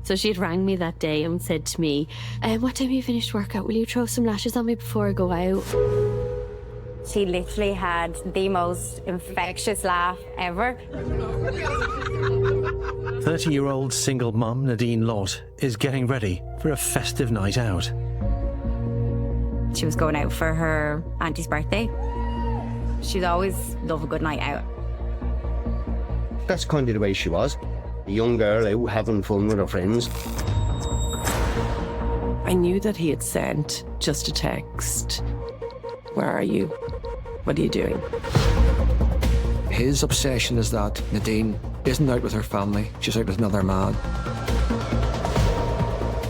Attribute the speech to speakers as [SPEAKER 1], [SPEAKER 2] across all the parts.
[SPEAKER 1] So she had rang me that day and said to me, what time have you finished workout? Will you throw some lashes on me before I go out?
[SPEAKER 2] She literally had the most infectious laugh ever.
[SPEAKER 3] 30-year-old single mum Nadine Lott is getting ready for a festive night out.
[SPEAKER 2] She was going out for her auntie's birthday. She'd always love a good night out.
[SPEAKER 4] That's kind of the way she was. A young girl out having fun with her friends.
[SPEAKER 5] I knew that he had sent just a text. Where are you? What are you doing?
[SPEAKER 6] His obsession is that Nadine isn't out with her family, she's out with another man.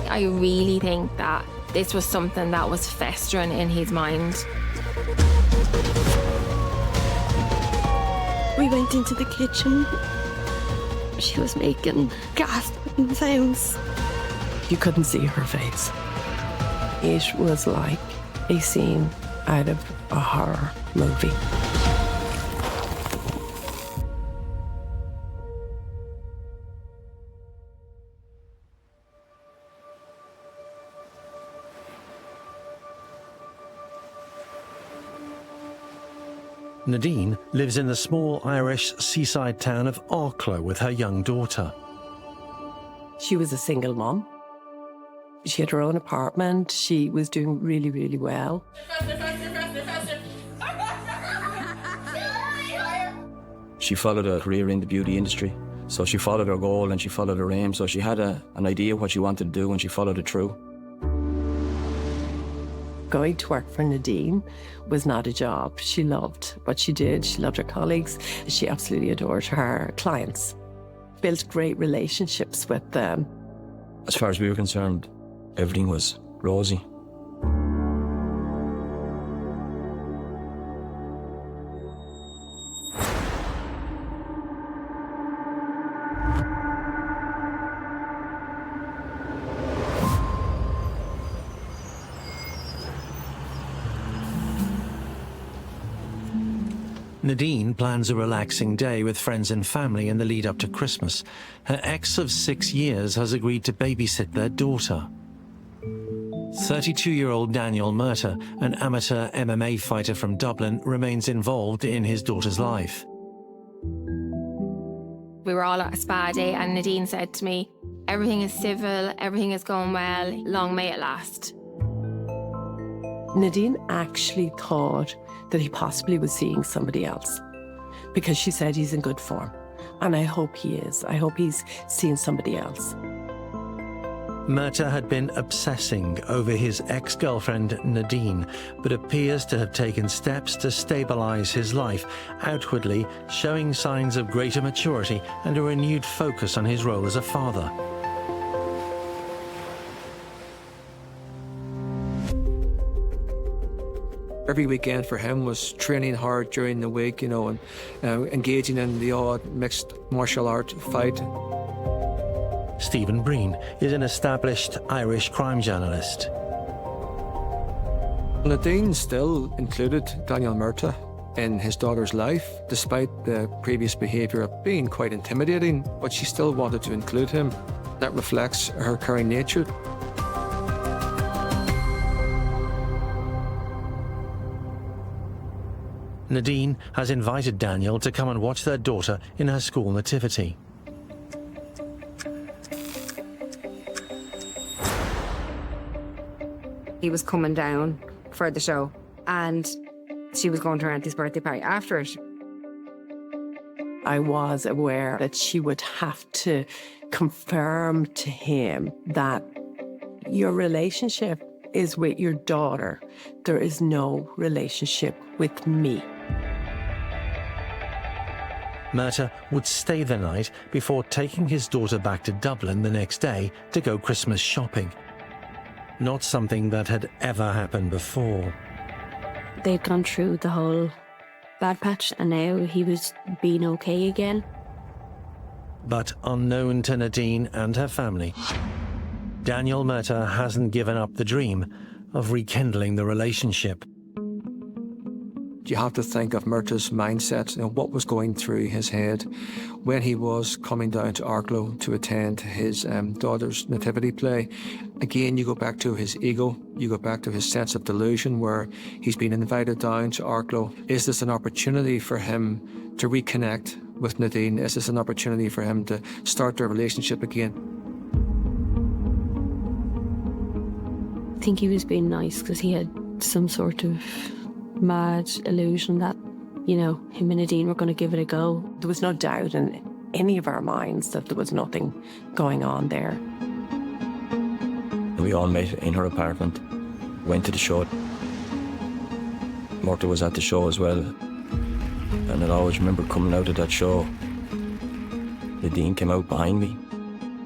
[SPEAKER 7] I really think that this was something that was festering in his mind.
[SPEAKER 1] We went into the kitchen. She was making gasping sounds.
[SPEAKER 5] You couldn't see her face. It was like a scene out of a horror movie.
[SPEAKER 3] Nadine lives in the small Irish seaside town of Arklow with her young daughter.
[SPEAKER 5] She was a single mom. She had her own apartment. She was doing really, really well.
[SPEAKER 6] She followed a career in the beauty industry. So she followed her goal and she followed her aim. So she had an idea of what she wanted to do and she followed it through.
[SPEAKER 5] Going to work for Nadine was not a job. She loved what she did. She loved her colleagues. She absolutely adored her clients. Built great relationships with them.
[SPEAKER 6] As far as we were concerned, everything was rosy.
[SPEAKER 3] Nadine plans a relaxing day with friends and family in the lead up to Christmas. Her ex of 6 years has agreed to babysit their daughter. 32-year-old Daniel Murtagh, an amateur MMA fighter from Dublin, remains involved in his daughter's life.
[SPEAKER 7] We were all at a spa day and Nadine said to me, everything is civil, everything is going well, long may it last.
[SPEAKER 5] Nadine actually thought that he possibly was seeing somebody else because she said he's in good form. And I hope he is. I hope he's seeing somebody else.
[SPEAKER 3] Murtagh had been obsessing over his ex-girlfriend Nadine, but appears to have taken steps to stabilise his life, outwardly showing signs of greater maturity and a renewed focus on his role as a father.
[SPEAKER 6] Every weekend for him was training hard during the week, you know, and engaging in the odd mixed martial art fight.
[SPEAKER 3] Stephen Breen is an established Irish crime journalist.
[SPEAKER 6] Nadine still included Daniel Murtagh in his daughter's life, despite the previous behaviour being quite intimidating, but she still wanted to include him. That reflects her caring nature.
[SPEAKER 3] Nadine has invited Daniel to come and watch their daughter in her school nativity.
[SPEAKER 2] He was coming down for the show and she was going to her auntie's birthday party after it.
[SPEAKER 5] I was aware that she would have to confirm to him that your relationship is with your daughter. There is no relationship with me.
[SPEAKER 3] Murtagh would stay the night before taking his daughter back to Dublin the next day to go Christmas shopping. Not something that had ever happened before.
[SPEAKER 1] They'd gone through the whole bad patch and now he was being okay again.
[SPEAKER 3] But unknown to Nadine and her family, Daniel Murtagh hasn't given up the dream of rekindling the relationship.
[SPEAKER 6] You have to think of Myrta's mindset, what was going through his head when he was coming down to Arklow to attend his daughter's nativity play. Again, you go back to his ego, you go back to his sense of delusion where he's been invited down to Arklow. Is this an opportunity for him to reconnect with Nadine? Is this an opportunity for him to start their relationship again?
[SPEAKER 1] I think he was being nice because he had some sort of mad illusion that, him and Nadine were going to give it a go.
[SPEAKER 5] There was no doubt in any of our minds that there was nothing going on there.
[SPEAKER 8] We all met in her apartment, went to the show. Myrta was at the show as well. And I always remember coming out of that show, Nadine came out behind me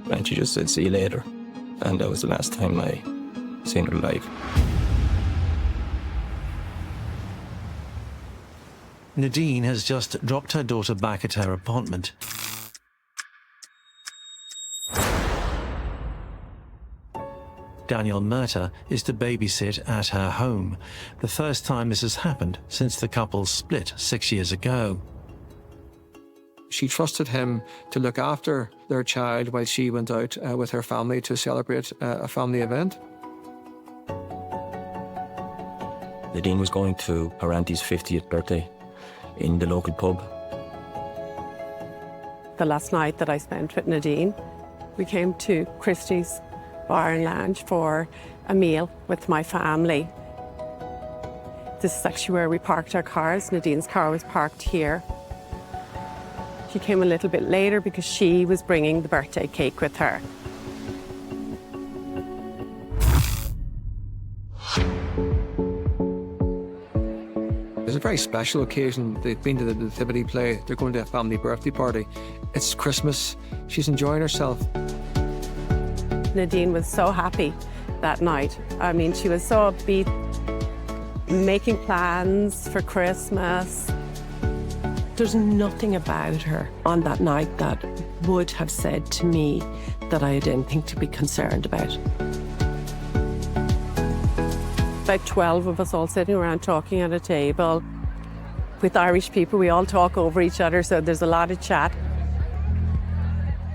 [SPEAKER 8] and she just said, "See you later." And that was the last time I seen her live.
[SPEAKER 3] Nadine has just dropped her daughter back at her apartment. Daniel Myrta is to babysit at her home, the first time this has happened since the couple split 6 years ago.
[SPEAKER 6] She trusted him to look after their child while she went out with her family to celebrate a family event.
[SPEAKER 8] Nadine was going to her auntie's 50th birthday in the local pub.
[SPEAKER 5] The last night that I spent with Nadine, we came to Christie's Bar and Lounge for a meal with my family. This is actually where we parked our cars. Nadine's car was parked here. She came a little bit later because she was bringing the birthday cake with her.
[SPEAKER 6] It's a very special occasion. They've been to the nativity play. They're going to a family birthday party. It's Christmas. She's enjoying herself.
[SPEAKER 5] Nadine was so happy that night. I mean, she was so upbeat, making plans for Christmas. There's nothing about her on that night that would have said to me that I had anything to be concerned about. About 12 of us all sitting around talking at a table. With Irish people, we all talk over each other, so there's a lot of chat.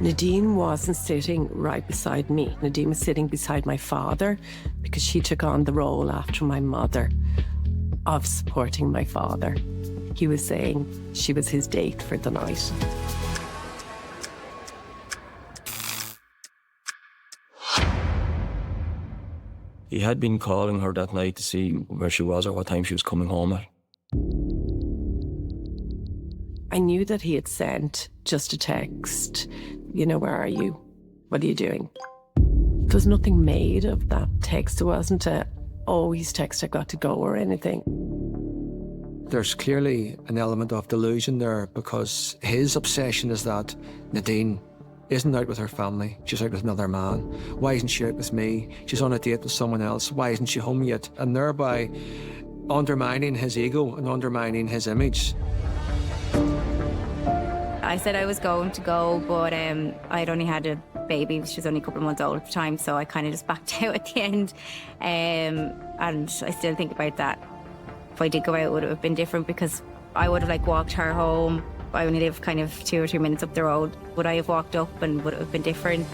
[SPEAKER 5] Nadine wasn't sitting right beside me. Nadine was sitting beside my father because she took on the role after my mother of supporting my father. He was saying she was his date for the night.
[SPEAKER 8] He had been calling her that night to see where she was or what time she was coming home at.
[SPEAKER 5] I knew that he had sent just a text, where are you? What are you doing? There was nothing made of that text. It wasn't he's text, I got to go or anything.
[SPEAKER 6] There's clearly an element of delusion there because his obsession is that Nadine isn't out with her family. She's out with another man. Why isn't she out with me? She's on a date with someone else. Why isn't she home yet? And thereby undermining his ego and undermining his image.
[SPEAKER 2] I said I was going to go, but I'd only had a baby. She was only a couple of months old at the time, so I kind of just backed out at the end. And I still think about that. If I did go out, it would have been different because I would have walked her home. I only live kind of 2 or 3 minutes up the road. Would I have walked up and would it have been different?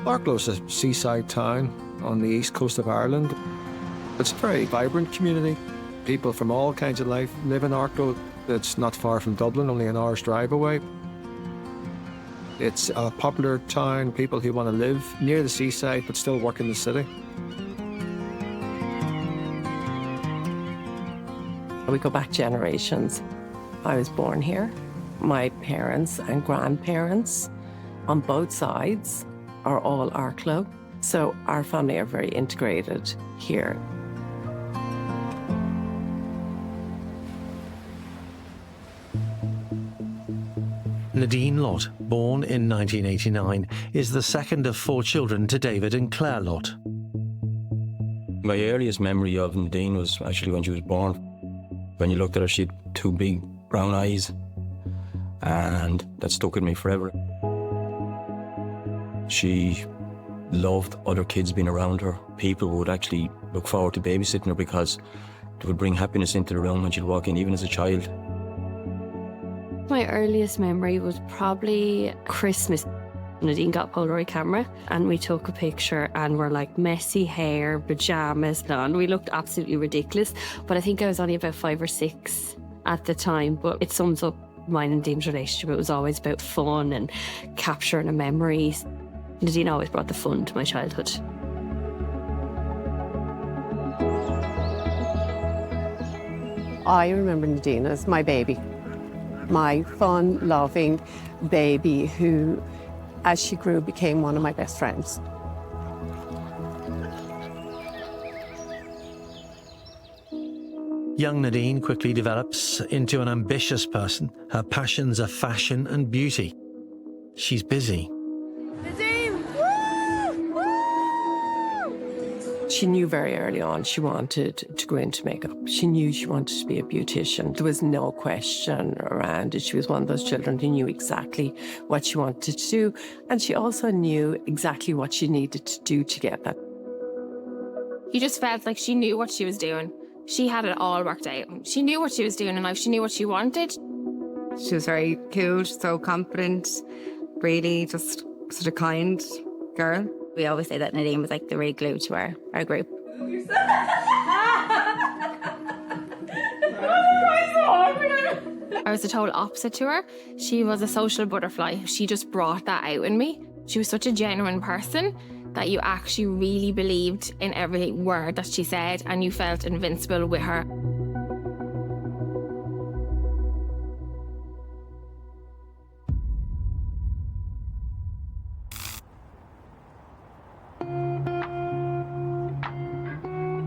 [SPEAKER 6] Arklow's a seaside town on the east coast of Ireland. It's a very vibrant community. People from all kinds of life live in Arklow. It's not far from Dublin, only an hour's drive away. It's a popular town, people who want to live near the seaside but still work in the city.
[SPEAKER 5] We go back generations. I was born here. My parents and grandparents on both sides are all Arklow. So our family are very integrated here.
[SPEAKER 3] Nadine Lott, born in 1989, is the second of 4 children to David and Claire Lott.
[SPEAKER 8] My earliest memory of Nadine was actually when she was born. When you looked at her, she had 2 big brown eyes, and that stuck with me forever. She loved other kids being around her. People would actually look forward to babysitting her because it would bring happiness into the room when she'd walk in, even as a child.
[SPEAKER 1] My earliest memory was probably Christmas. Nadine got a Polaroid camera and we took a picture and we're like messy hair, pyjamas on. We looked absolutely ridiculous, but I think I was only about 5 or 6 at the time. But it sums up mine and Dean's relationship. It was always about fun and capturing the memories. Nadine always brought the fun to my childhood.
[SPEAKER 5] I remember Nadine as my baby, my fun, loving baby who, as she grew, became one of my best friends.
[SPEAKER 3] Young Nadine quickly develops into an ambitious person. Her passions are fashion and beauty. She's busy.
[SPEAKER 5] She knew very early on she wanted to go into makeup. She knew she wanted to be a beautician. There was no question around it. She was one of those children who knew exactly what she wanted to do. And she also knew exactly what she needed to do to get that.
[SPEAKER 7] You just felt like she knew what she was doing. She had it all worked out. She knew what she was doing in life. She knew what she wanted.
[SPEAKER 2] She was very cool, so confident, really just such a kind girl. We always say that Nadine was like the real glue to our group.
[SPEAKER 7] I was the total opposite to her. She was a social butterfly. She just brought that out in me. She was such a genuine person that you actually really believed in every word that she said and you felt invincible with her.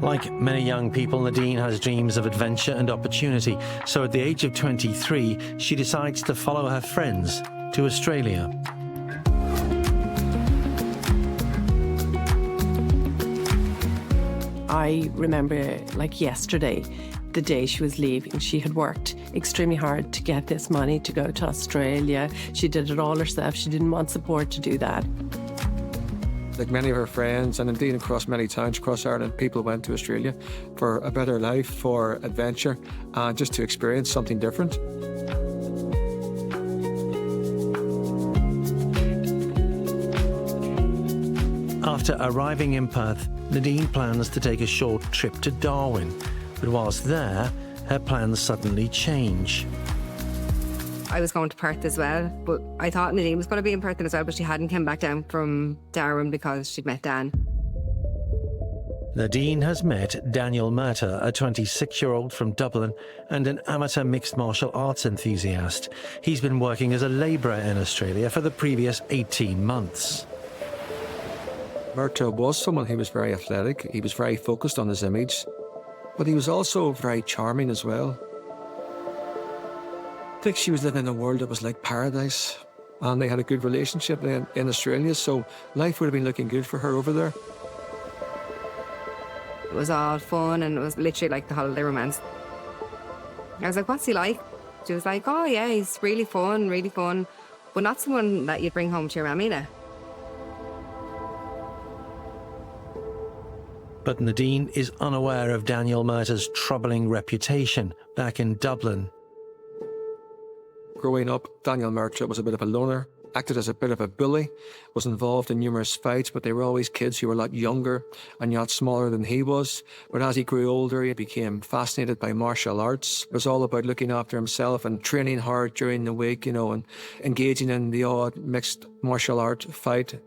[SPEAKER 3] Like many young people, Nadine has dreams of adventure and opportunity. So at the age of 23, she decides to follow her friends to Australia.
[SPEAKER 5] I remember like yesterday, the day she was leaving. She had worked extremely hard to get this money to go to Australia. She did it all herself. She didn't want support to do that.
[SPEAKER 6] Like many of her friends, and indeed across many towns across Ireland, people went to Australia for a better life, for adventure, and just to experience something different.
[SPEAKER 3] After arriving in Perth, Nadine plans to take a short trip to Darwin. But whilst there, her plans suddenly change.
[SPEAKER 2] I was going to Perth as well, but I thought Nadine was going to be in Perth as well, but she hadn't come back down from Darwin because she'd met Dan.
[SPEAKER 3] Nadine has met Daniel Murtagh, a 26-year-old from Dublin and an amateur mixed martial arts enthusiast. He's been working as a labourer in Australia for the previous 18 months.
[SPEAKER 6] Murtagh was someone who was very athletic. He was very focused on his image, but he was also very charming as well. I think she was living in a world that was like paradise, and they had a good relationship in Australia, so life would have been looking good for her over there.
[SPEAKER 2] It was all fun and it was literally like the holiday romance. I was like, what's he like? She was like, oh yeah, he's really fun, but not someone that you'd bring home to your mammy.
[SPEAKER 3] But Nadine is unaware of Daniel Murtagh's troubling reputation back in Dublin.
[SPEAKER 6] Growing up, Daniel Murtagh was a bit of a loner, acted as a bit of a bully, was involved in numerous fights, but they were always kids who were a lot younger and a lot smaller than he was. But as he grew older, he became fascinated by martial arts. It was all about looking after himself and training hard during the week, and engaging in the odd mixed martial art fight.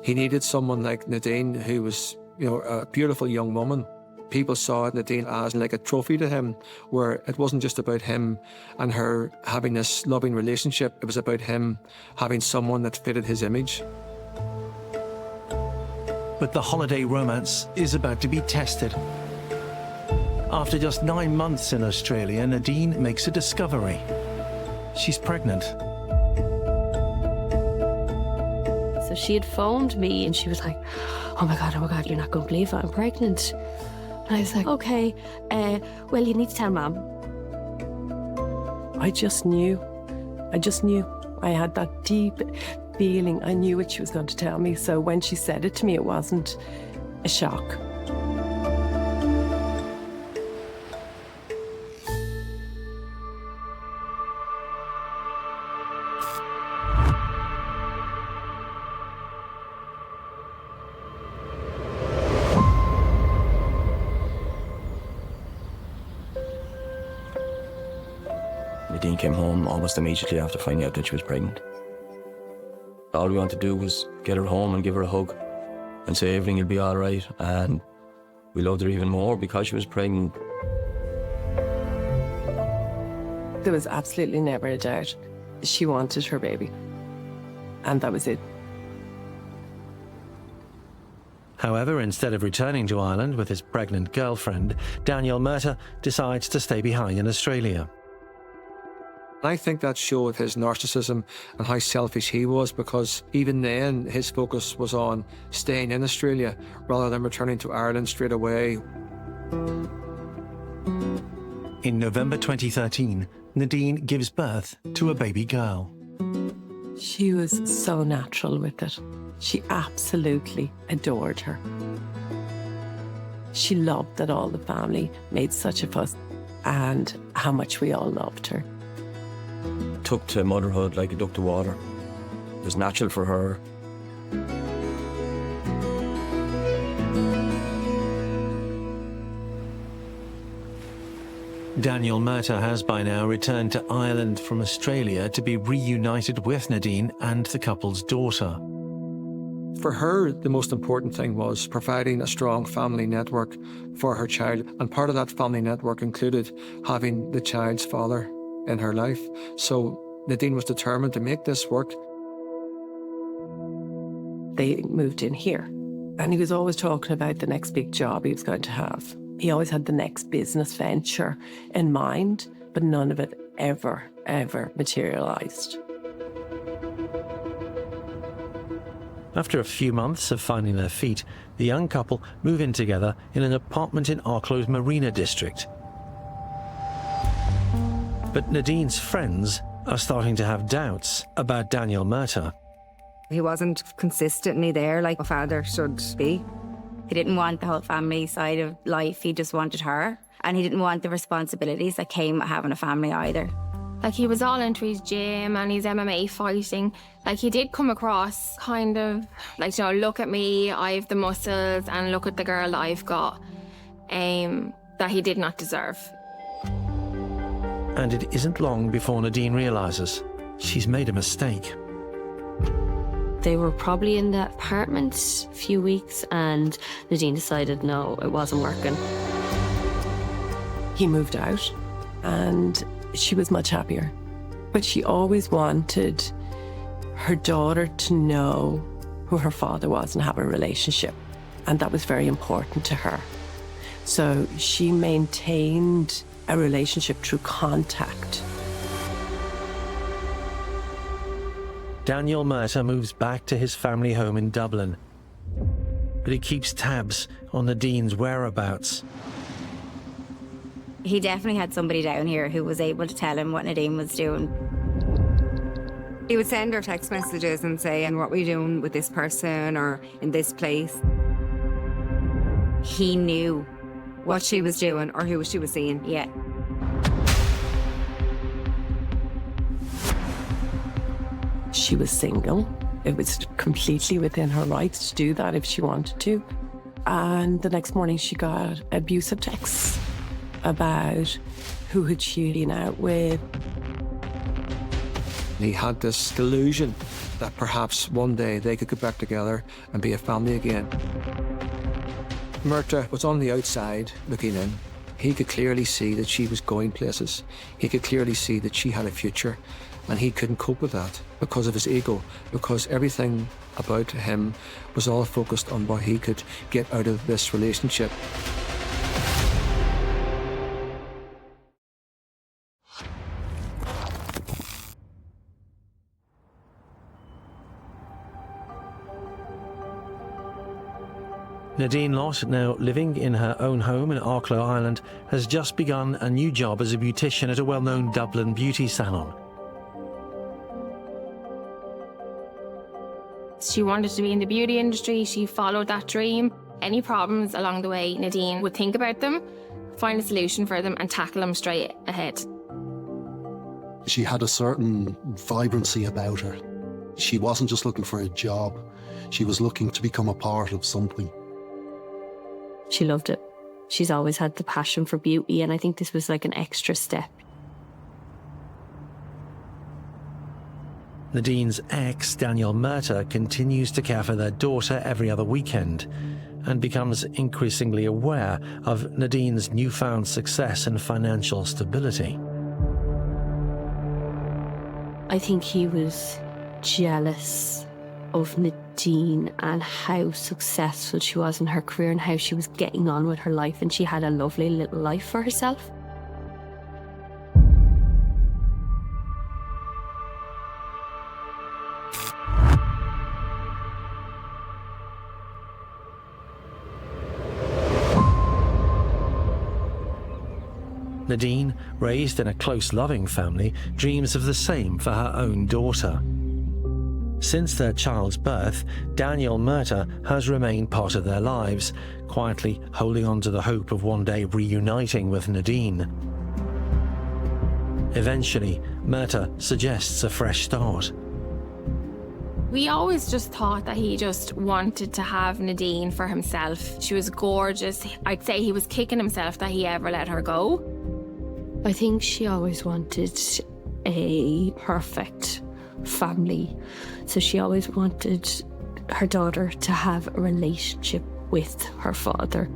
[SPEAKER 6] He needed someone like Nadine, who was, a beautiful young woman. People saw Nadine as like a trophy to him, where it wasn't just about him and her having this loving relationship. It was about him having someone that fitted his image.
[SPEAKER 3] But the holiday romance is about to be tested. After just 9 months in Australia, Nadine makes a discovery. She's pregnant.
[SPEAKER 1] So she had phoned me and she was like, oh my God, you're not going to believe it, I'm pregnant. And I was like, okay, well, you need to tell Mum.
[SPEAKER 5] I just knew. I had that deep feeling. I knew what she was going to tell me. So when she said it to me, it wasn't a shock.
[SPEAKER 8] Nadine came home almost immediately after finding out that she was pregnant. All we wanted to do was get her home and give her a hug and say everything will be all right, and we loved her even more because she was pregnant.
[SPEAKER 5] There was absolutely never a doubt. She wanted her baby. And that was it.
[SPEAKER 3] However, instead of returning to Ireland with his pregnant girlfriend, Daniel Murtagh decides to stay behind in Australia.
[SPEAKER 6] I think that showed his narcissism and how selfish he was, because even then his focus was on staying in Australia rather than returning to Ireland straight away.
[SPEAKER 3] In November 2013, Nadine gives birth to a baby girl.
[SPEAKER 5] She was so natural with it. She absolutely adored her. She loved that all the family made such a fuss and how much we all loved her.
[SPEAKER 8] Took to motherhood like a duck to water. It was natural for her.
[SPEAKER 3] Daniel Murtagh has by now returned to Ireland from Australia to be reunited with Nadine and the couple's daughter.
[SPEAKER 6] For her, the most important thing was providing a strong family network for her child, and part of that family network included having the child's father in her life. So Nadine was determined to make this work.
[SPEAKER 5] They moved in here, and he was always talking about the next big job he was going to have. He always had the next business venture in mind, but none of it ever materialised.
[SPEAKER 3] After a few months of finding their feet, the young couple move in together in an apartment in Arklo's Marina district. But Nadine's friends are starting to have doubts about Daniel Murtagh.
[SPEAKER 2] He wasn't consistently there like a father should be. He didn't want the whole family side of life. He just wanted her. And he didn't want the responsibilities that came with having a family either.
[SPEAKER 7] Like, he was all into his gym and his MMA fighting. Like, he did come across kind of like, you know, look at me, I have the muscles, and look at the girl that I've got, that he did not deserve.
[SPEAKER 3] And it isn't long before Nadine realises she's made a mistake.
[SPEAKER 1] They were probably in the apartment a few weeks, and Nadine decided no, it wasn't working.
[SPEAKER 5] He moved out, and she was much happier. But she always wanted her daughter to know who her father was and have a relationship. And that was very important to her. So she maintained a relationship through contact.
[SPEAKER 3] Daniel Murtagh moves back to his family home in Dublin, but he keeps tabs on Nadine's whereabouts.
[SPEAKER 2] He definitely had somebody down here who was able to tell him what Nadine was doing. He would send her text messages and say, and what were you doing with this person or in this place? He knew what she was doing or who she was seeing. Yeah.
[SPEAKER 5] She was single. It was completely within her rights to do that if she wanted to. And the next morning she got abusive texts about who had she been out with.
[SPEAKER 6] He had this delusion that perhaps one day they could get back together and be a family again. Murtagh was on the outside looking in. He could clearly see that she was going places. He could clearly see that she had a future, and he couldn't cope with that because of his ego, because everything about him was all focused on what he could get out of this relationship.
[SPEAKER 3] Nadine Lott, now living in her own home in Arklow Island, has just begun a new job as a beautician at a well-known Dublin beauty salon.
[SPEAKER 7] She wanted to be in the beauty industry. She followed that dream. Any problems along the way, Nadine would think about them, find a solution for them and tackle them straight ahead.
[SPEAKER 9] She had a certain vibrancy about her. She wasn't just looking for a job. She was looking to become a part of something.
[SPEAKER 1] She loved it. She's always had the passion for beauty, and I think this was like an extra step.
[SPEAKER 3] Nadine's ex, Daniel Murtagh, continues to care for their daughter every other weekend and becomes increasingly aware of Nadine's newfound success and financial stability.
[SPEAKER 1] I think he was jealous of Nadine and how successful she was in her career and how she was getting on with her life, and she had a lovely little life for herself.
[SPEAKER 3] Nadine, raised in a close, loving family, dreams of the same for her own daughter. Since their child's birth, Daniel Murtagh has remained part of their lives, quietly holding on to the hope of one day reuniting with Nadine. Eventually, Murtagh suggests a fresh start.
[SPEAKER 7] We always just thought that he just wanted to have Nadine for himself. She was gorgeous. I'd say he was kicking himself that he ever let her go.
[SPEAKER 1] I think she always wanted a perfect family. So she always wanted her daughter to have a relationship with her father.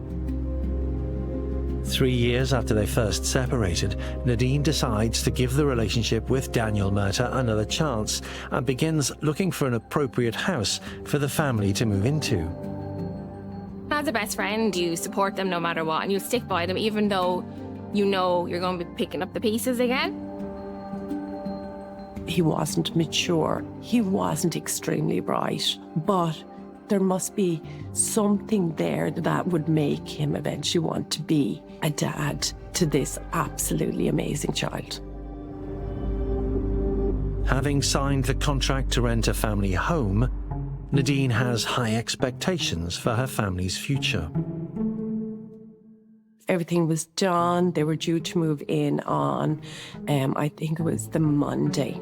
[SPEAKER 3] 3 years after they first separated, Nadine decides to give the relationship with Daniel Murtagh another chance and begins looking for an appropriate house for the family to move into.
[SPEAKER 7] As a best friend, you support them no matter what, and you stick by them even though you know you're going to be picking up the pieces again.
[SPEAKER 5] He wasn't mature. He wasn't extremely bright, but there must be something there that would make him eventually want to be a dad to this absolutely amazing child.
[SPEAKER 3] Having signed the contract to rent a family home, Nadine has high expectations for her family's future.
[SPEAKER 5] Everything was done. They were due to move in on, I think it was the Monday.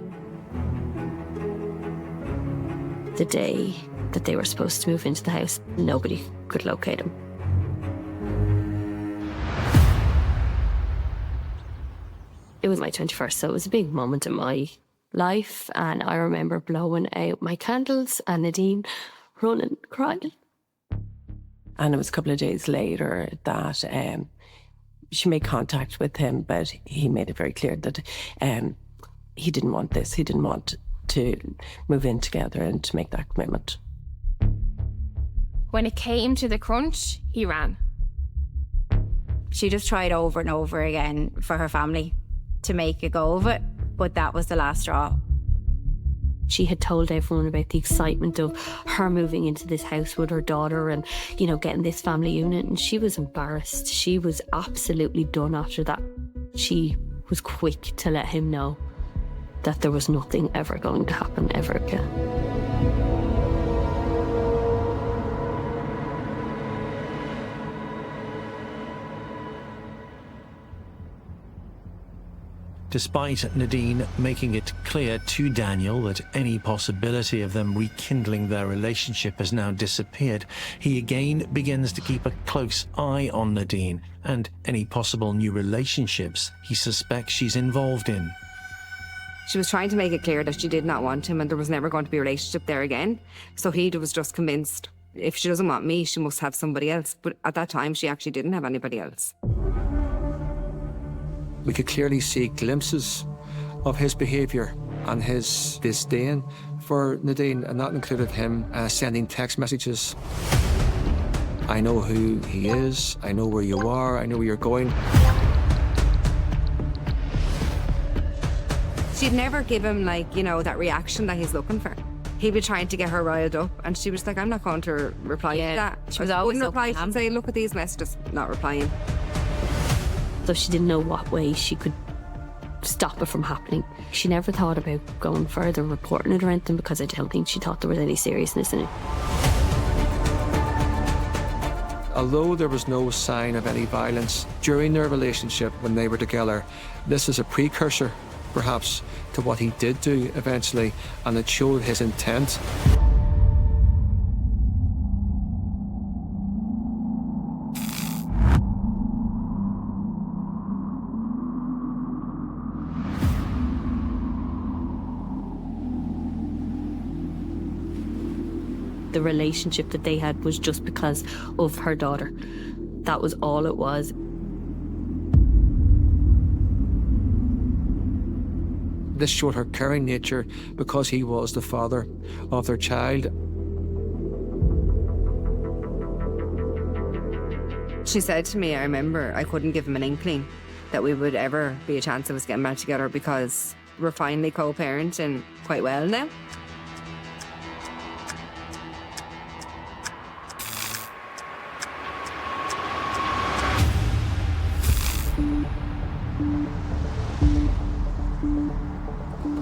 [SPEAKER 1] The day that they were supposed to move into the house, nobody could locate him. It was my 21st, so it was a big moment in my life, and I remember blowing out my candles and Nadine running, crying.
[SPEAKER 5] And it was a couple of days later that she made contact with him, but he made it very clear that he didn't want this. He didn't want to move in together and to make that commitment.
[SPEAKER 7] When it came to the crunch, he ran.
[SPEAKER 2] She just tried over and over again for her family to make a go of it, but that was the last straw.
[SPEAKER 1] She had told everyone about the excitement of her moving into this house with her daughter and, you know, getting this family unit, and she was embarrassed. She was absolutely done after that. She was quick to let him know that there was nothing ever going to happen ever again.
[SPEAKER 3] Despite Nadine making it clear to Daniel that any possibility of them rekindling their relationship has now disappeared, he again begins to keep a close eye on Nadine and any possible new relationships he suspects she's involved in.
[SPEAKER 10] She was trying to make it clear that she did not want him and there was never going to be a relationship there again. So he was just convinced, if she doesn't want me, she must have somebody else. But at that time, she actually didn't have anybody else.
[SPEAKER 6] We could clearly see glimpses of his behaviour and his disdain for Nadine, and that included him sending text messages. I know who he is, I know where you are, I know where you're going.
[SPEAKER 10] She'd never give him, like, you know, that reaction that he's looking for. He'd be trying to get her riled up, and she was like, I'm not going to reply to that.
[SPEAKER 2] she was
[SPEAKER 10] I
[SPEAKER 2] always
[SPEAKER 10] wouldn't
[SPEAKER 2] so
[SPEAKER 10] reply
[SPEAKER 2] calm.
[SPEAKER 10] and say, look at these messages, not replying.
[SPEAKER 1] So she didn't know what way she could stop it from happening. She never thought about going further, reporting it or anything, because I don't think she thought there was any seriousness in it.
[SPEAKER 6] Although there was no sign of any violence during their relationship when they were together, this is a precursor, perhaps, to what he did do eventually, and it showed his intent.
[SPEAKER 1] The relationship that they had was just because of her daughter. That was all it was.
[SPEAKER 6] This showed her caring nature because he was the father of their child.
[SPEAKER 10] She said to me, I remember, I couldn't give him an inkling that we would ever be a chance of us getting back together because we're finally co-parenting quite well now.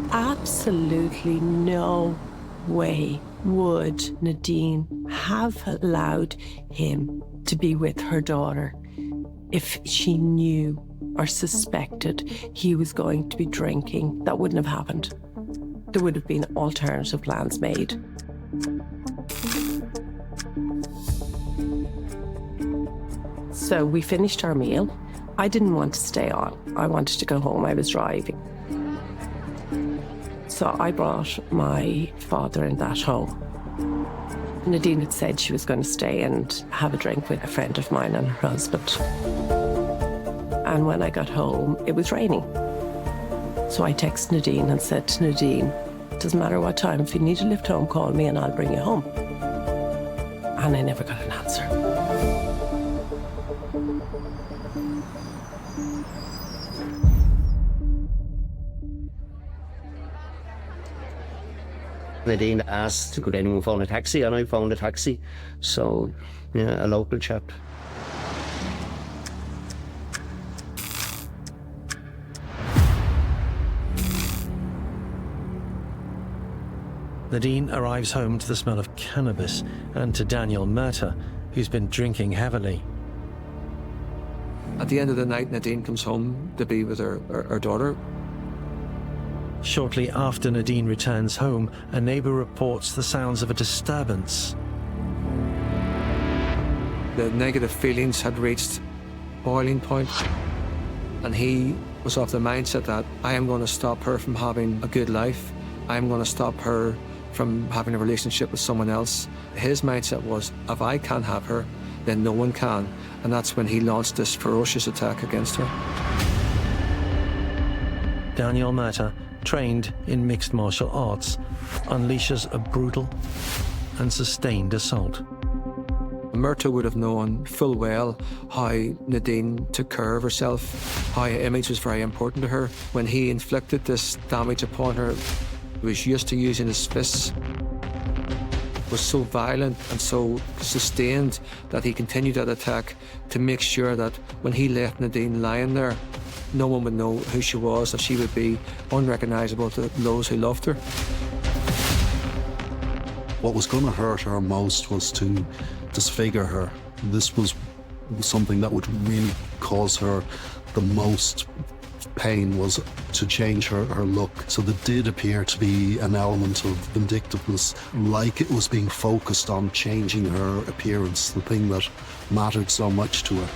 [SPEAKER 5] Absolutely no way would Nadine have allowed him to be with her daughter if she knew or suspected he was going to be drinking. That wouldn't have happened. There would have been alternative plans made. So we finished our meal. I didn't want to stay on. I wanted to go home. I was driving. So I brought my father and that home. Nadine had said she was going to stay and have a drink with a friend of mine and her husband. And when I got home, it was raining. So I texted Nadine and said to Nadine, doesn't matter what time, if you need a lift home, call me and I'll bring you home. And I never got an answer.
[SPEAKER 4] Nadine asked, could anyone phone a taxi? And I phoned a taxi. So, yeah, a local chap.
[SPEAKER 3] Nadine arrives home to the smell of cannabis and to Daniel Murtagh, who's been drinking heavily.
[SPEAKER 6] At the end of the night, Nadine comes home to be with her daughter.
[SPEAKER 3] Shortly after Nadine returns home, a neighbour reports the sounds of a disturbance.
[SPEAKER 6] The negative feelings had reached boiling point, and he was of the mindset that I am going to stop her from having a good life. I am going to stop her from having a relationship with someone else. His mindset was, if I can't have her, then no one can. And that's when he launched this ferocious attack against her.
[SPEAKER 3] Daniel Murtagh, trained in mixed martial arts, unleashes a brutal and sustained assault.
[SPEAKER 6] Murtagh would have known full well how Nadine took care of herself, how her image was very important to her. When he inflicted this damage upon her, he was used to using his fists. Was so violent and so sustained that he continued that attack to make sure that when he left Nadine lying there, no one would know who she was, that she would be unrecognisable to those who loved her.
[SPEAKER 9] What was going to hurt her most was to disfigure her. This was something that would really cause her the most pain, was to change her look. So there did appear to be an element of vindictiveness, like it was being focused on changing her appearance, the thing that mattered so much to her.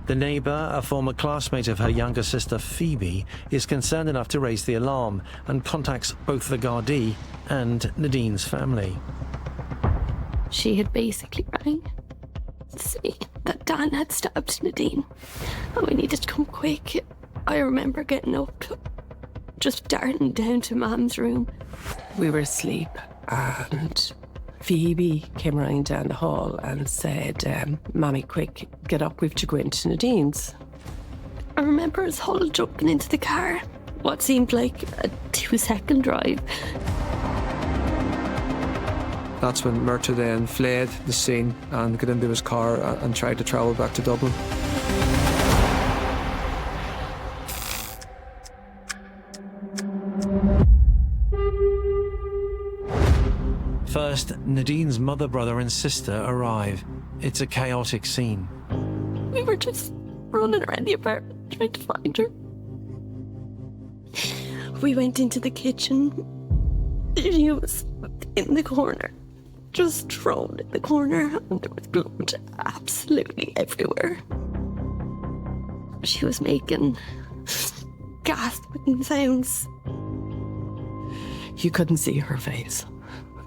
[SPEAKER 3] The neighbour, a former classmate of her younger sister Phoebe, is concerned enough to raise the alarm and contacts both the Gardaí and Nadine's family.
[SPEAKER 1] She had basically rang to say that Dan had stabbed Nadine and we needed to come quick. I remember getting up, just darting down to Mam's room.
[SPEAKER 5] We were asleep and Phoebe came running down the hall and said, Mammy, quick, get up, we've to go into Nadine's.
[SPEAKER 1] I remember us all jumping into the car, what seemed like a 2-second drive.
[SPEAKER 6] That's when Murtagh then fled the scene and got into his car and tried to travel back to Dublin.
[SPEAKER 3] First, Nadine's mother, brother and sister arrive. It's a chaotic scene.
[SPEAKER 1] We were just running around the apartment trying to find her. We went into the kitchen. She was in the corner, just thrown in the corner, and there was blood absolutely everywhere. She was making gasping sounds.
[SPEAKER 5] You couldn't see her face,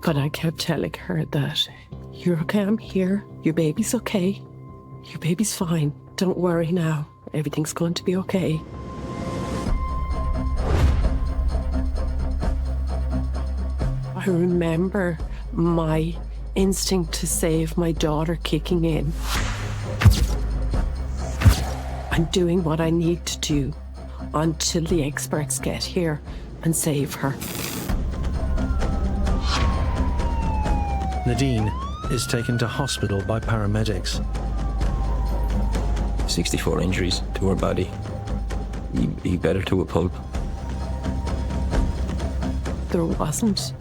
[SPEAKER 5] but I kept telling her that you're okay, I'm here, your baby's okay, your baby's fine, don't worry now, everything's going to be okay. I remember my instinct to save my daughter kicking in. I'm doing what I need to do until the experts get here and save her.
[SPEAKER 3] Nadine is taken to hospital by paramedics.
[SPEAKER 8] 64 injuries to her body. He better to a pulp.
[SPEAKER 5] There wasn't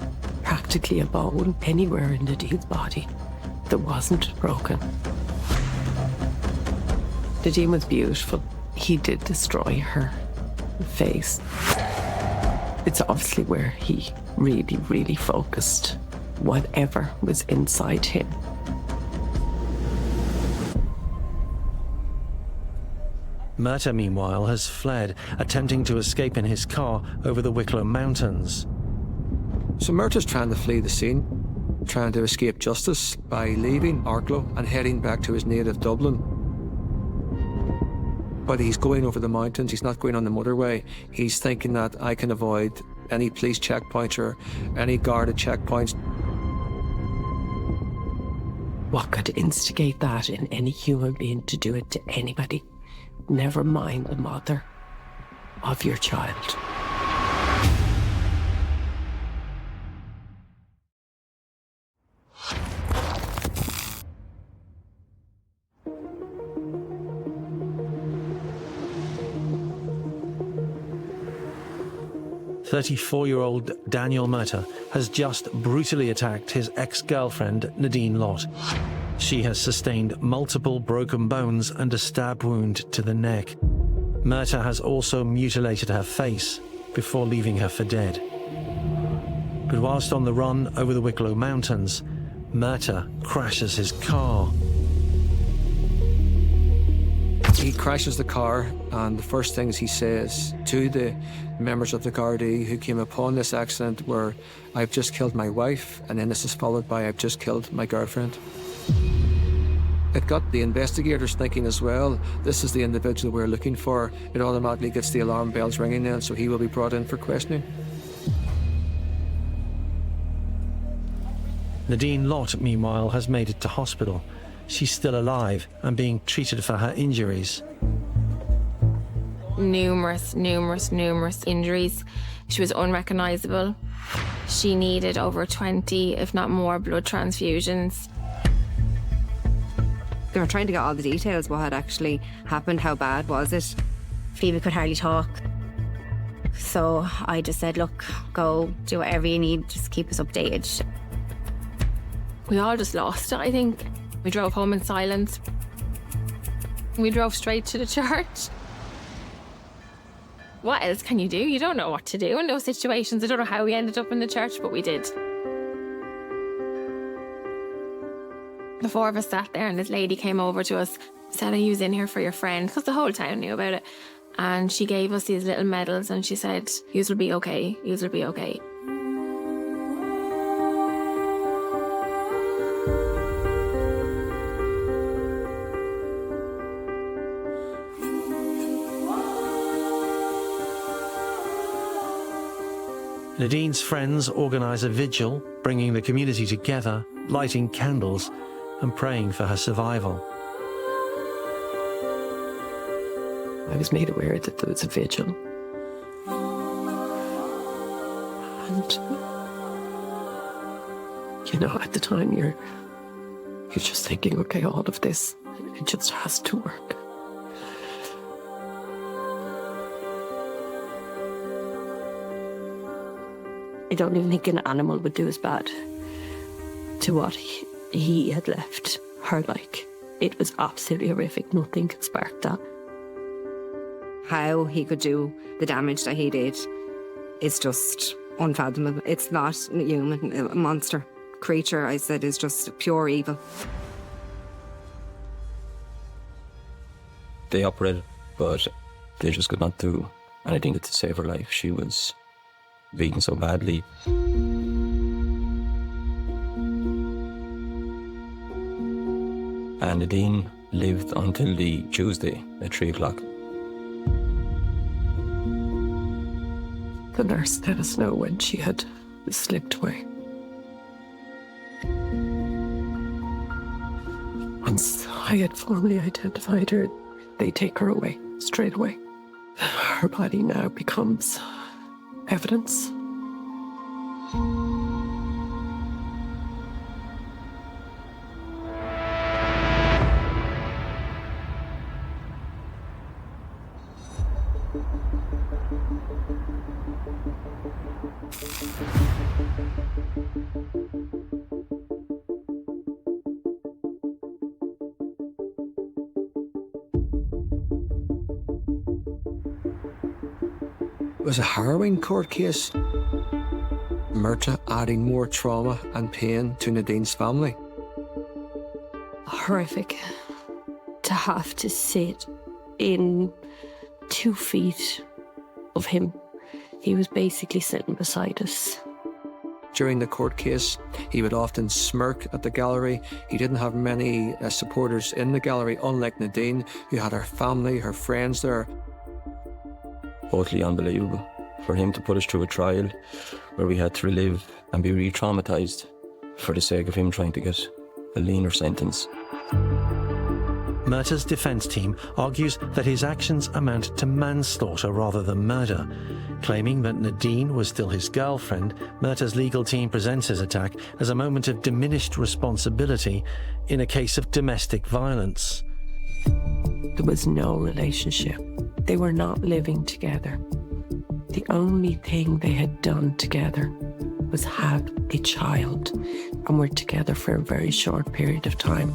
[SPEAKER 5] practically a bone anywhere in Nadine's body that wasn't broken. Nadine was beautiful. He did destroy her face. It's obviously where he really, really focused whatever was inside him.
[SPEAKER 3] Murtagh, meanwhile, has fled, attempting to escape in his car over the Wicklow Mountains.
[SPEAKER 6] So Murtagh's trying to flee the scene, trying to escape justice by leaving Arklow and heading back to his native Dublin. But he's going over the mountains, he's not going on the motorway. He's thinking that I can avoid any police checkpoints or any guarded checkpoints.
[SPEAKER 5] What could instigate that in any human being to do it to anybody? Never mind the mother of your child.
[SPEAKER 3] "34-year-old Daniel Murtagh has just brutally attacked his ex-girlfriend Nadine Lott. She has sustained multiple broken bones and a stab wound to the neck. Murtagh has also mutilated her face before leaving her for dead. But whilst on the run over the Wicklow Mountains, Murtagh crashes his car.
[SPEAKER 6] He crashes the car, and the first things he says to the members of the Gardaí who came upon this accident were, "I've just killed my wife," and then this is followed by, "I've just killed my girlfriend." It got the investigators thinking as well, this is the individual we're looking for. It automatically gets the alarm bells ringing then, so he will be brought in for questioning.
[SPEAKER 3] Nadine Lott, meanwhile, has made it to hospital. She's still alive and being treated for her injuries.
[SPEAKER 7] Numerous injuries. She was unrecognisable. She needed over 20, if not more, blood transfusions.
[SPEAKER 10] They were trying to get all the details, what had actually happened, how bad was it.
[SPEAKER 2] Phoebe could hardly talk. So I just said, look, go do whatever you need, just keep us updated.
[SPEAKER 7] We all just lost it, I think. We drove home in silence. We drove straight to the church. What else can you do? You don't know what to do in those situations. I don't know how we ended up in the church, but we did. The four of us sat there and this lady came over to us, said, "Are you in here for your friend?" Because the whole town knew about it. And she gave us these little medals and she said, "You'll be okay, you'll be okay."
[SPEAKER 3] Nadine's friends organise a vigil, bringing the community together, lighting candles and praying for her survival.
[SPEAKER 5] I was made aware that there was a vigil. And, you know, at the time you're just thinking, okay, all of this, it just has to work.
[SPEAKER 1] I don't even think an animal would do as bad to what he had left her like. It was absolutely horrific. Nothing could spark that.
[SPEAKER 10] How he could do the damage that he did is just unfathomable. It's not human. A monster creature, I said, is just pure evil.
[SPEAKER 8] They operated, but they just could not do anything to save her life. She was beaten so badly. And Nadine lived until the Tuesday at 3 o'clock.
[SPEAKER 5] The nurse let us know when she had slipped away. Once I had formally identified her, they take her away, straight away. Her body now becomes evidence.
[SPEAKER 6] It was a harrowing court case. Myrta adding more trauma and pain to Nadine's family.
[SPEAKER 1] Horrific to have to sit in 2 feet of him. He was basically sitting beside us.
[SPEAKER 6] During the court case, he would often smirk at the gallery. He didn't have many supporters in the gallery, unlike Nadine, who had her family, her friends there.
[SPEAKER 8] Totally unbelievable for him to put us through a trial where we had to relive and be re-traumatised for the sake of him trying to get a leaner sentence.
[SPEAKER 3] Myrta's defence team argues that his actions amount to manslaughter rather than murder. Claiming that Nadine was still his girlfriend, Myrta's legal team presents his attack as a moment of diminished responsibility in a case of domestic violence.
[SPEAKER 5] There was no relationship. They were not living together. The only thing they had done together was have a child, and were together for a very short period of time.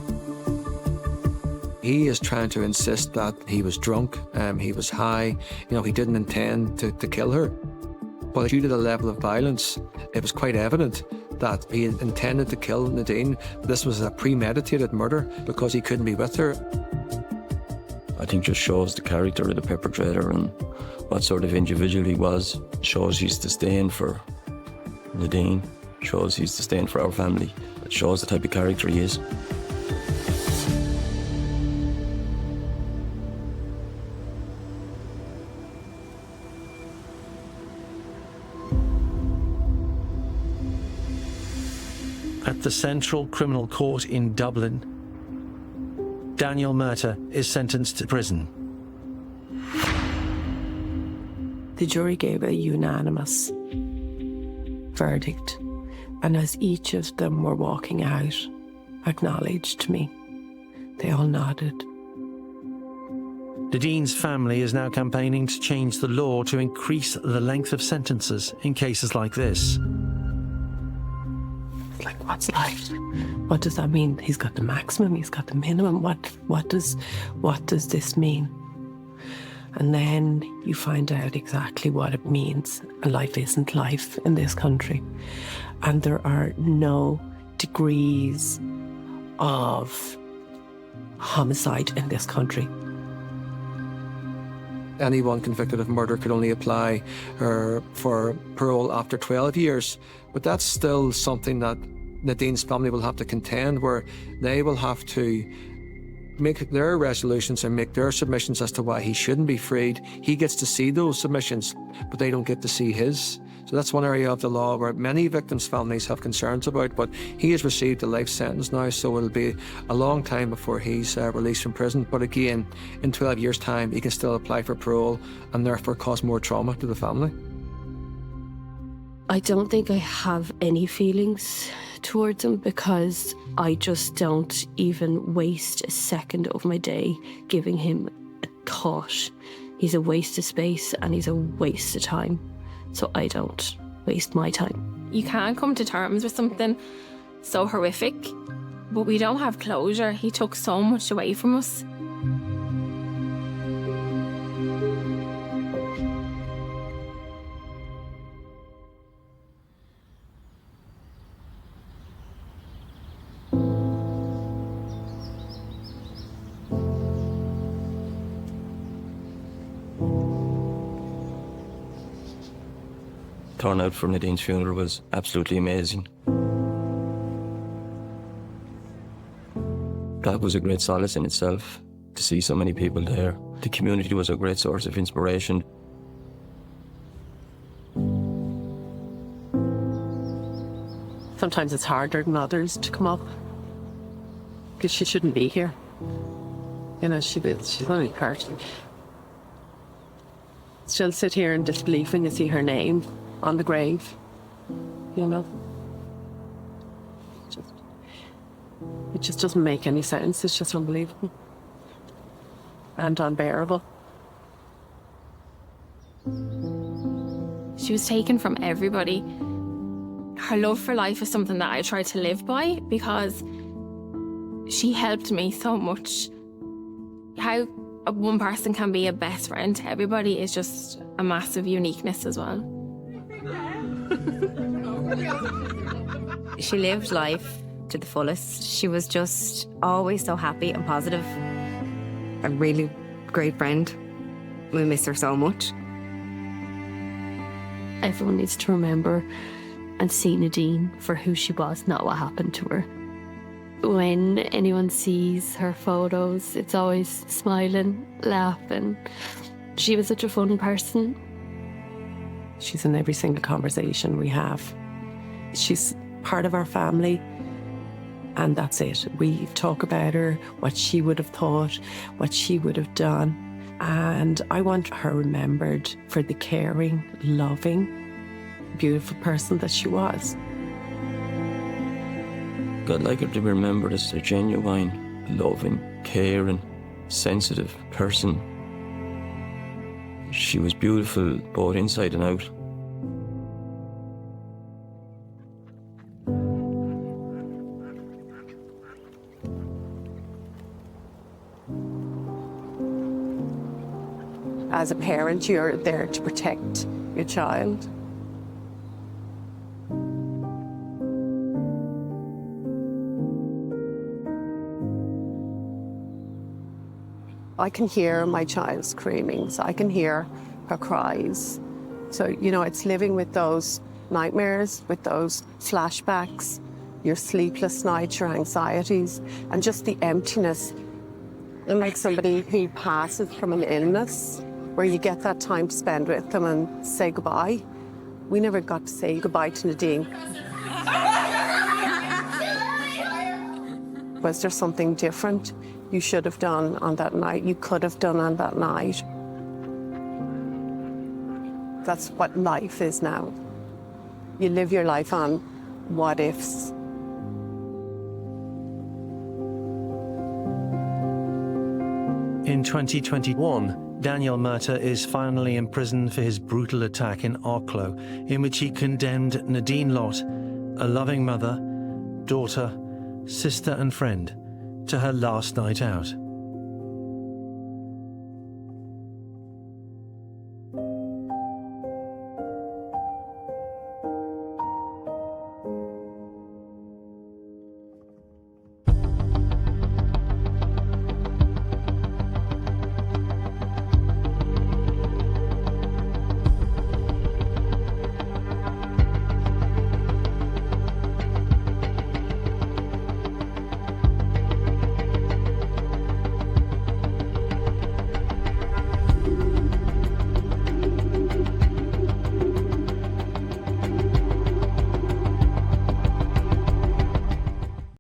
[SPEAKER 6] He is trying to insist that he was drunk, he was high, he didn't intend to kill her. But due to the level of violence, it was quite evident that he had intended to kill Nadine. This was a premeditated murder because he couldn't be with her.
[SPEAKER 8] I think just shows the character of the perpetrator and what sort of individual he was. Shows his disdain for Nadine, shows his disdain for our family. It shows the type of character he is.
[SPEAKER 3] At the Central Criminal Court in Dublin, Daniel Myrta is sentenced to prison.
[SPEAKER 5] The jury gave a unanimous verdict, and as each of them were walking out, acknowledged me. They all nodded.
[SPEAKER 3] Nadine's family is now campaigning to change the law to increase the length of sentences in cases like this.
[SPEAKER 5] It's like, what's life? What does that mean? He's got the maximum, he's got the minimum. What does this mean? And then you find out exactly what it means. And life isn't life in this country. And there are no degrees of homicide in this country.
[SPEAKER 6] Anyone convicted of murder could only apply for parole after 12 years. But that's still something that Nadine's family will have to contend, where they will have to make their resolutions and make their submissions as to why he shouldn't be freed. He gets to see those submissions, but they don't get to see his. So that's one area of the law where many victims' families have concerns about, but he has received a life sentence now, so it'll be a long time before he's released from prison. But again, in 12 years' time, he can still apply for parole and therefore cause more trauma to the family.
[SPEAKER 1] I don't think I have any feelings towards him because I just don't even waste a second of my day giving him a thought. He's a waste of space and he's a waste of time. So I don't waste my time.
[SPEAKER 7] You can't come to terms with something so horrific, but we don't have closure. He took so much away from us.
[SPEAKER 8] Turnout for Nadine's funeral was absolutely amazing. That was a great solace in itself, to see so many people there. The community was a great source of inspiration.
[SPEAKER 5] Sometimes it's harder than others to come up because she shouldn't be here. You know, she's only 30. She'll sit here in disbelief when you see her name on the grave, you know. It just doesn't make any sense. It's just unbelievable and unbearable.
[SPEAKER 7] She was taken from everybody. Her love for life is something that I try to live by because she helped me so much. How one person can be a best friend to everybody is just a massive uniqueness as well.
[SPEAKER 2] She lived life to the fullest. She was just always so happy and positive.
[SPEAKER 10] A really great friend. We miss her so much.
[SPEAKER 1] Everyone needs to remember and see Nadine for who she was, not what happened to her. When anyone sees her photos, it's always smiling, laughing. She was such a fun person.
[SPEAKER 5] She's in every single conversation we have. She's part of our family, and that's it. We talk about her, what she would have thought, what she would have done, and I want her remembered for the caring, loving, beautiful person that she was.
[SPEAKER 8] I'd like her to be remembered as a genuine, loving, caring, sensitive person. She was beautiful both inside and out.
[SPEAKER 5] As a parent, you're there to protect your child. I can hear my child's screamings. I can hear her cries. So, you know, it's living with those nightmares, with those flashbacks, your sleepless nights, your anxieties, and just the emptiness. And like somebody who passes from an illness, where you get that time to spend with them and say goodbye. We never got to say goodbye to Nadine. Was there something different you should have done on that night, you could have done on that night? That's what life is now. You live your life on what ifs.
[SPEAKER 3] In 2021, Daniel Murtagh is finally imprisoned for his brutal attack in Arklow, in which he condemned Nadine Lott, a loving mother, daughter, sister and friend, to her last night out.